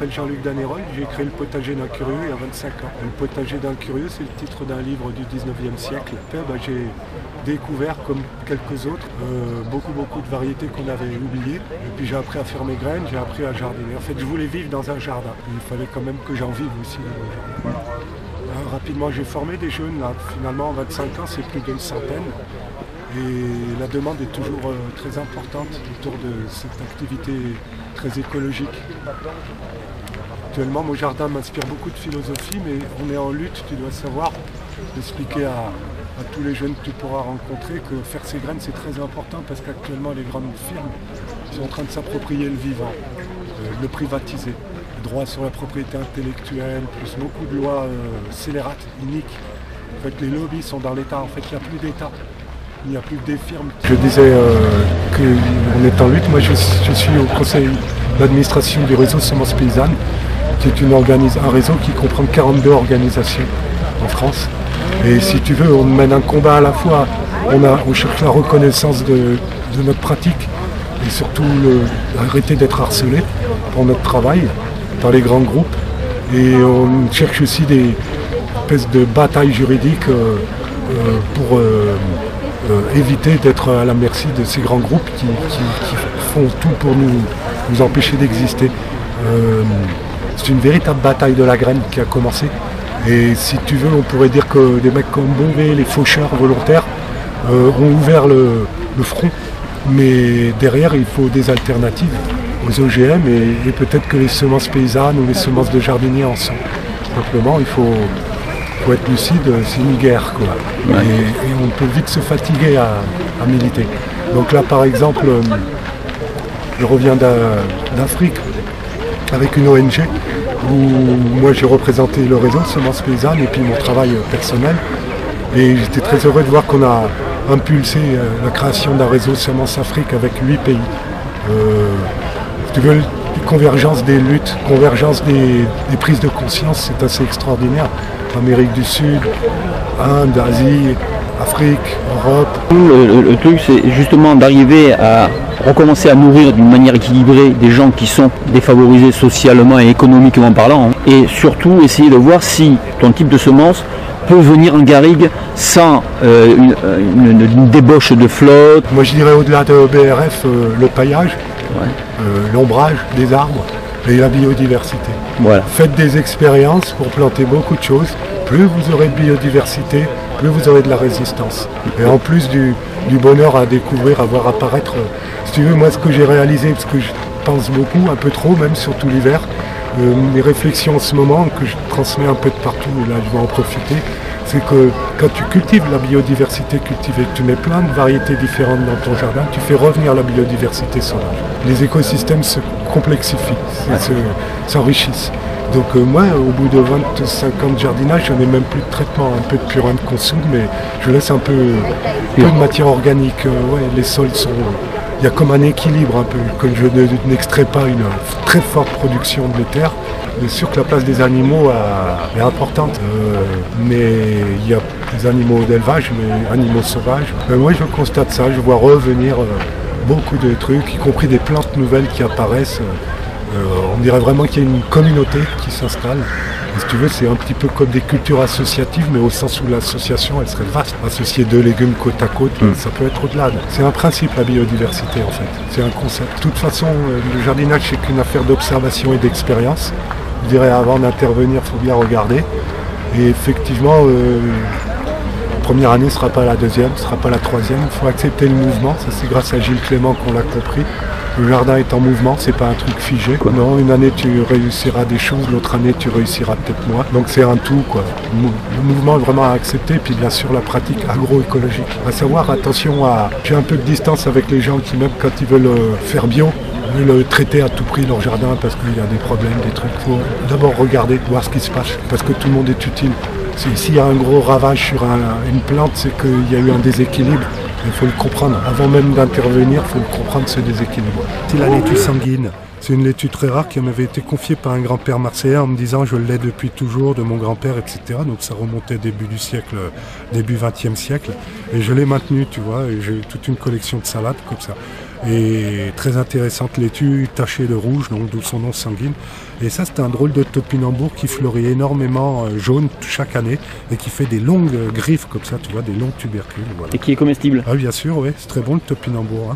m'appelle Jean-Luc Danéroy, j'ai créé le potager d'un curieux il y a 25 ans. Le potager d'un curieux, c'est le titre d'un livre du 19e siècle. J'ai découvert, comme quelques autres, beaucoup de variétés qu'on avait oubliées. Et puis j'ai appris à faire mes graines, j'ai appris à jardiner. En fait, je voulais vivre dans un jardin. Il fallait quand même que j'en vive aussi. Rapidement, j'ai formé des jeunes. Là. Finalement, en 25 ans, c'est plus d'une centaine. Et la demande est toujours très importante autour de cette activité très écologique. Actuellement, mon jardin m'inspire beaucoup de philosophie, mais on est en lutte, tu dois savoir, d'expliquer à tous les jeunes que tu pourras rencontrer que faire ses graines, c'est très important parce qu'actuellement, les grandes firmes sont en train de s'approprier le vivant, de le privatiser. Le droit sur la propriété intellectuelle, plus beaucoup de lois scélérates, iniques. En fait, les lobbies sont dans l'État. En fait, il n'y a plus d'État. Il n'y a plus que des firmes. Je disais qu'on est en lutte. Moi, je suis au conseil d'administration du réseau Semences Paysannes, qui est un réseau qui comprend 42 organisations en France. Et si tu veux, on mène un combat à la fois. On cherche la reconnaissance de notre pratique et surtout arrêter d'être harcelé pour notre travail dans les grands groupes. Et on cherche aussi des espèces de batailles juridiques pour éviter d'être à la merci de ces grands groupes qui font tout pour nous empêcher d'exister. C'est une véritable bataille de la graine qui a commencé. Et si tu veux, on pourrait dire que des mecs comme Beauvais, les faucheurs volontaires, ont ouvert le front. Mais derrière, il faut des alternatives aux OGM et peut-être que les semences paysannes ou les semences de jardiniers en sont. Simplement, il faut être lucide, c'est une guerre, quoi. Ouais. Et on peut vite se fatiguer à militer. Donc là, par exemple, je reviens d'Afrique avec une ONG où moi j'ai représenté le réseau Semences Paysannes et puis mon travail personnel. Et j'étais très heureux de voir qu'on a impulsé la création d'un réseau Semences Afrique avec 8 pays. Si tu veux, convergence des luttes, convergence des prises de conscience, c'est assez extraordinaire. Amérique du Sud, Inde, Asie, Afrique, Europe. Le truc, c'est justement d'arriver à recommencer à nourrir d'une manière équilibrée des gens qui sont défavorisés socialement et économiquement parlant, et surtout essayer de voir si ton type de semence peut venir en garrigue sans une débauche de flotte. Moi je dirais au-delà de BRF, le paillage, ouais. L'ombrage des arbres et la biodiversité. Voilà. Faites des expériences pour planter beaucoup de choses. Plus vous aurez de biodiversité, plus vous aurez de la résistance. Et en plus du bonheur à découvrir, à voir apparaître. Si tu veux, moi ce que j'ai réalisé, parce que je pense beaucoup, un peu trop, même surtout l'hiver, mes réflexions en ce moment, que je transmets un peu de partout, et là je vais en profiter, c'est que quand tu cultives la biodiversité cultivée, tu mets plein de variétés différentes dans ton jardin, tu fais revenir la biodiversité sauvage. Les écosystèmes se complexifient, s'enrichissent. Donc moi, au bout de 25 ans de jardinage, je n'ai même plus de traitement, un peu de purin de consoude, mais je laisse un peu de matière organique. Ouais, les sols sont... Il y a comme un équilibre un peu, que je n'extrais pas une très forte production de l'éther. Bien sûr que la place des animaux est importante, mais il y a des animaux d'élevage, mais animaux sauvages. Moi je constate ça, je vois revenir beaucoup de trucs, y compris des plantes nouvelles qui apparaissent. On dirait vraiment qu'il y a une communauté qui s'installe. Et si tu veux, c'est un petit peu comme des cultures associatives, mais au sens où l'association, elle serait vaste. Associer 2 légumes côte à côte, ça peut être au-delà. C'est un principe, la biodiversité, en fait. C'est un concept. De toute façon, le jardinage, c'est qu'une affaire d'observation et d'expérience. Je dirais, avant d'intervenir, il faut bien regarder. Et effectivement, la première année ne sera pas la deuxième, ne sera pas la troisième. Il faut accepter le mouvement. Ça, c'est grâce à Gilles Clément qu'on l'a compris. Le jardin est en mouvement, c'est pas un truc figé. Non, une année tu réussiras des choses, l'autre année tu réussiras peut-être moins. Donc c'est un tout, quoi. Le mouvement est vraiment à accepter, puis bien sûr la pratique agroécologique. À savoir, attention à... J'ai un peu de distance avec les gens qui, même quand ils veulent faire bio, veulent traiter à tout prix leur jardin parce qu'il y a des problèmes, des trucs. Il faut d'abord regarder, voir ce qui se passe, parce que tout le monde est utile. S'il y a un gros ravage sur une plante, c'est qu'il y a eu un déséquilibre. Il faut le comprendre. Avant même d'intervenir, il faut le comprendre, ce déséquilibre. C'est la laitue sanguine. C'est une laitue très rare qui m'avait été confiée par un grand-père marseillais en me disant je l'ai depuis toujours, de mon grand-père, etc. Donc ça remontait début du siècle, début 20e siècle. Et je l'ai maintenue, tu vois, et j'ai toute une collection de salades comme ça. Et très intéressante laitue, tachée de rouge, donc d'où son nom sanguine. Et ça, c'est un drôle de topinambour qui fleurit énormément jaune chaque année et qui fait des longues griffes comme ça, tu vois, des longs tubercules. Voilà. Et qui est comestible. Ah, bien sûr, oui, c'est très bon le topinambour. Hein.